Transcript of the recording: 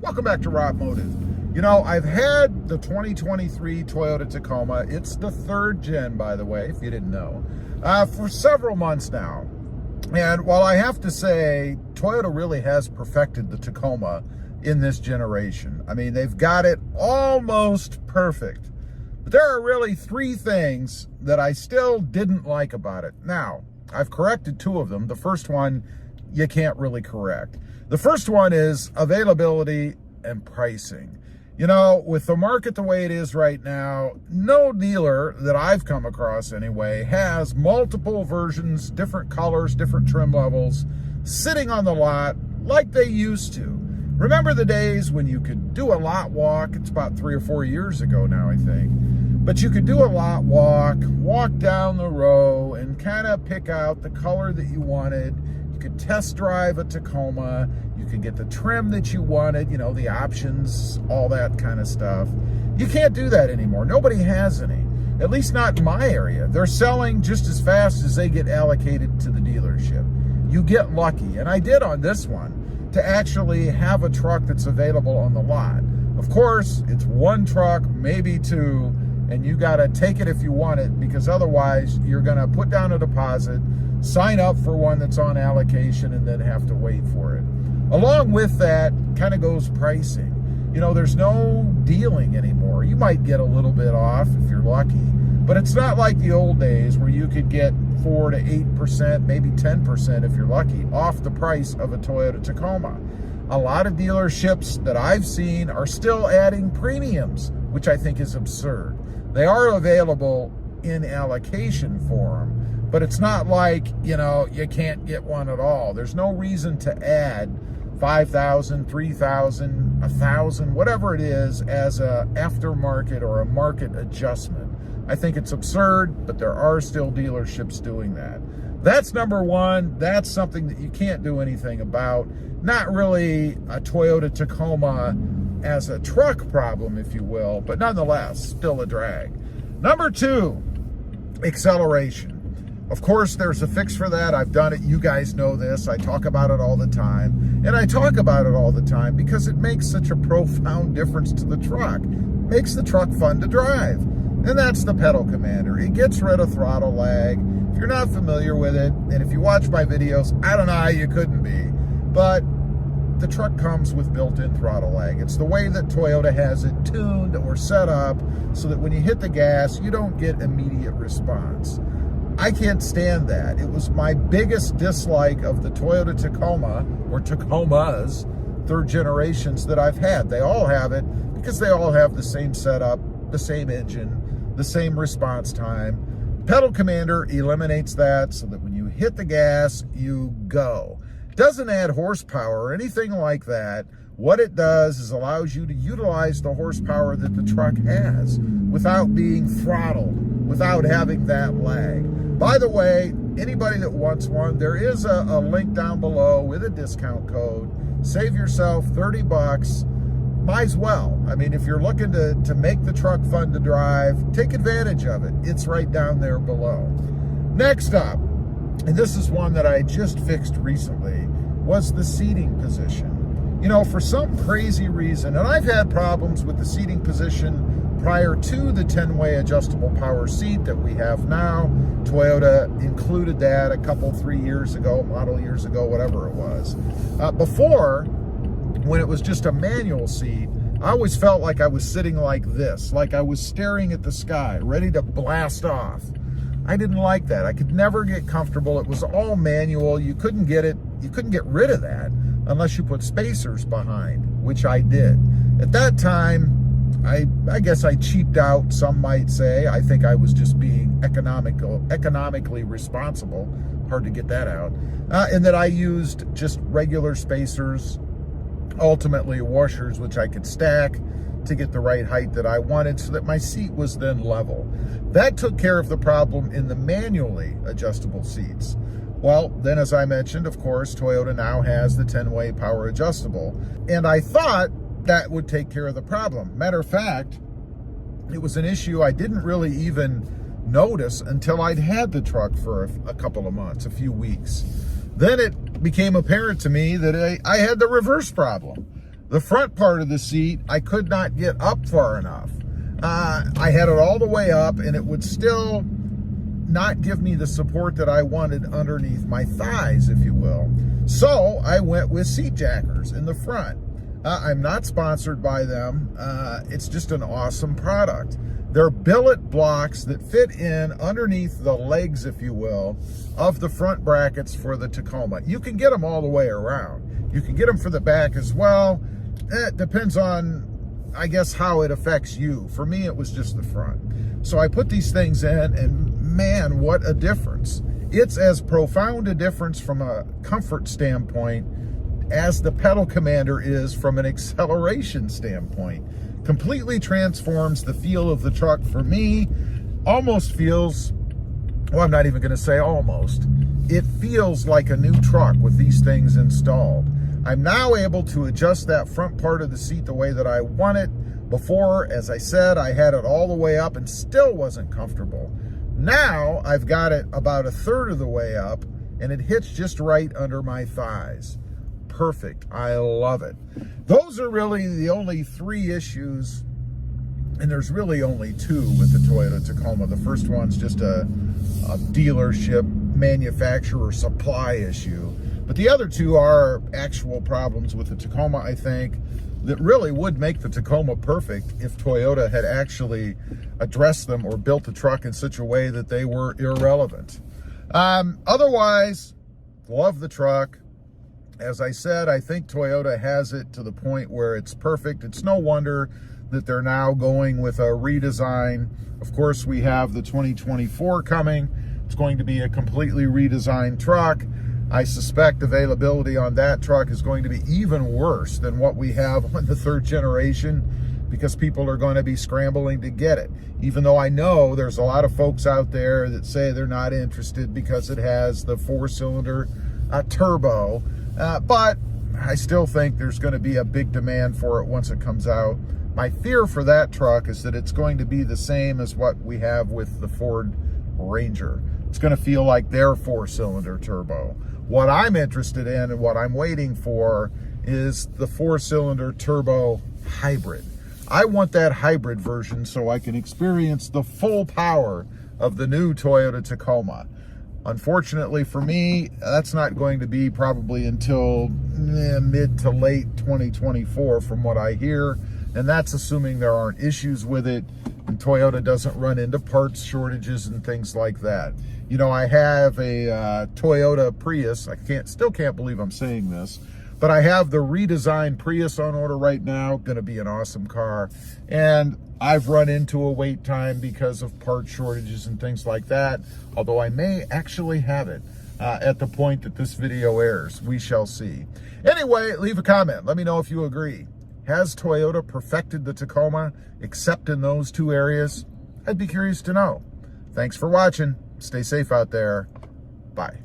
Welcome back to RobMotive. You know, I've had the 2023 Toyota Tacoma. It's the third gen, by the way, if you didn't know, for several months now. And while I have to say, Toyota really has perfected the Tacoma in this generation. I mean, they've got it almost perfect. But there are really three things that I still didn't like about it. Now, I've corrected two of them. The first one, you can't really correct. The first one is availability and pricing. You know, with the market the way it is right now, no dealer that I've come across anyway has multiple versions, different colors, different trim levels, sitting on the lot like they used to. Remember the days when you could do a lot walk? It's about 3 or 4 years ago now, I think. But you could do a lot walk down the row and kind of pick out the color that you wanted. You could test drive a Tacoma. You could get the trim that you wanted, you know, the options, all that kind of stuff. You can't do that anymore. Nobody has any, at least not in my area. They're selling just as fast as they get allocated to the dealership. You get lucky, and I did on this one, to actually have a truck that's available on the lot. Of course, it's one truck, maybe two, and you got to take it if you want it, because otherwise you're going to put down a deposit, sign up for one that's on allocation, and then have to wait for it. Along with that kind of goes pricing. You know, there's no dealing anymore. You might get a little bit off if you're lucky, but it's not like the old days where you could get 4 to 8%, maybe 10% if you're lucky, off the price of a Toyota Tacoma. A lot of dealerships that I've seen are still adding premiums, which I think is absurd. They are available in allocation form, but it's not like, you know, you can't get one at all. There's no reason to add $5,000, $3,000, $1,000, whatever it is, as a aftermarket or a market adjustment. I think it's absurd, but there are still dealerships doing that. That's number one. That's something that you can't do anything about. Not really a Toyota Tacoma as a truck problem, if you will, but nonetheless, still a drag. Number two, acceleration. Of course, there's a fix for that. I've done it. You guys know this. I talk about it all the time. And I talk about it all the time because it makes such a profound difference to the truck. It makes the truck fun to drive. And that's the pedal commander. It gets rid of throttle lag. If you're not familiar with it, and if you watch my videos, I don't know how you couldn't be, but the truck comes with built-in throttle lag. It's the way that Toyota has it tuned or set up so that when you hit the gas, you don't get immediate response. I can't stand that. It was my biggest dislike of the Toyota Tacoma, or Tacomas, third generations that I've had. They all have it because they all have the same setup, the same engine, the same response time. Pedal commander eliminates that so that when you hit the gas, you go. Doesn't add horsepower or anything like that. What it does is allows you to utilize the horsepower that the truck has without being throttled, without having that lag. By the way, anybody that wants one, there is a link down below with a discount code. Save yourself 30 bucks. Might as well. I mean, if you're looking to make the truck fun to drive, take advantage of it. It's right down there below. Next up, and this is one that I just fixed recently, was the seating position. You know, for some crazy reason, and I've had problems with the seating position prior to the 10-way adjustable power seat that we have now. Toyota included that a couple, 3 years ago, model years ago, whatever it was. Before, when it was just a manual seat, I always felt like I was sitting like this, like I was staring at the sky, ready to blast off. I didn't like that. I could never get comfortable. It was all manual. You couldn't get rid of that unless you put spacers behind, which I did. At that time, I guess I cheaped out, some might say. I think I was just being economically responsible. Hard to get that out. And that I used just regular spacers, ultimately washers, which I could stack to get the right height that I wanted so that my seat was then level. That took care of the problem in the manually adjustable seats. Well, then as I mentioned, of course, Toyota now has the 10-way power adjustable. And I thought that would take care of the problem. Matter of fact, it was an issue I didn't really even notice until I'd had the truck for a couple of months, a few weeks. Then it became apparent to me that I had the reverse problem. The front part of the seat, I could not get up far enough. I had it all the way up, and it would still not give me the support that I wanted underneath my thighs, if you will. So I went with seat jackers in the front. I'm not sponsored by them. It's just an awesome product. They're billet blocks that fit in underneath the legs, if you will, of the front brackets for the Tacoma. You can get them all the way around. You can get them for the back as well. It depends on, I guess, how it affects you. For me, it was just the front. So I put these things in, and man, what a difference. It's as profound a difference from a comfort standpoint as the pedal commander is from an acceleration standpoint. Completely transforms the feel of the truck for me. Almost feels, well, I'm not even going to say almost. It feels like a new truck with these things installed. I'm now able to adjust that front part of the seat the way that I want it. Before, as I said, I had it all the way up and still wasn't comfortable. Now I've got it about a third of the way up, and it hits just right under my thighs. Perfect. I love it. Those are really the only three issues, and there's really only two with the Toyota Tacoma. The first one's just a dealership manufacturer supply issue, but the other two are actual problems with the Tacoma, I think, that really would make the Tacoma perfect if Toyota had actually addressed them or built the truck in such a way that they were irrelevant. Otherwise, love the truck. As I said, I think Toyota has it to the point where it's perfect. It's no wonder that they're now going with a redesign. Of course, we have the 2024 coming. It's going to be a completely redesigned truck. I suspect availability on that truck is going to be even worse than what we have on the third generation, because people are going to be scrambling to get it. Even though I know there's a lot of folks out there that say they're not interested because it has the 4-cylinder turbo. But I still think there's going to be a big demand for it once it comes out. My fear for that truck is that it's going to be the same as what we have with the Ford Ranger. It's going to feel like their 4-cylinder turbo. What I'm interested in and what I'm waiting for is the 4-cylinder turbo hybrid. I want that hybrid version so I can experience the full power of the new Toyota Tacoma. Unfortunately for me, that's not going to be probably until mid to late 2024 from what I hear, and that's assuming there aren't issues with it and Toyota doesn't run into parts shortages and things like that. You know, I have a Toyota Prius. Still can't believe I'm saying this, but I have the redesigned Prius on order right now. Going to be an awesome car, and I've run into a wait time because of part shortages and things like that, although I may actually have it at the point that this video airs. We shall see. Anyway, leave a comment. Let me know if you agree. Has Toyota perfected the Tacoma except in those two areas? I'd be curious to know. Thanks for watching. Stay safe out there. Bye.